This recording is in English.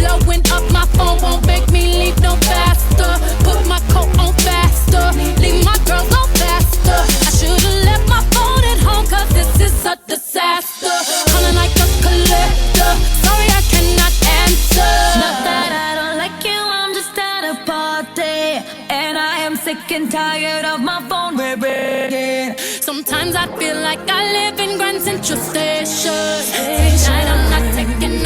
blowing up my phone won't make me leave no faster. Put my coat on faster, leave my girls on faster. I should've left my phone at home, cause this is a disaster. Calling like a collector, sorry I cannot answer. Not that I don't like you, I'm just at a party, and I am sick and tired of my phone ringing. Sometimes I feel like I live in Grand Central Station. Tonight I'm not taking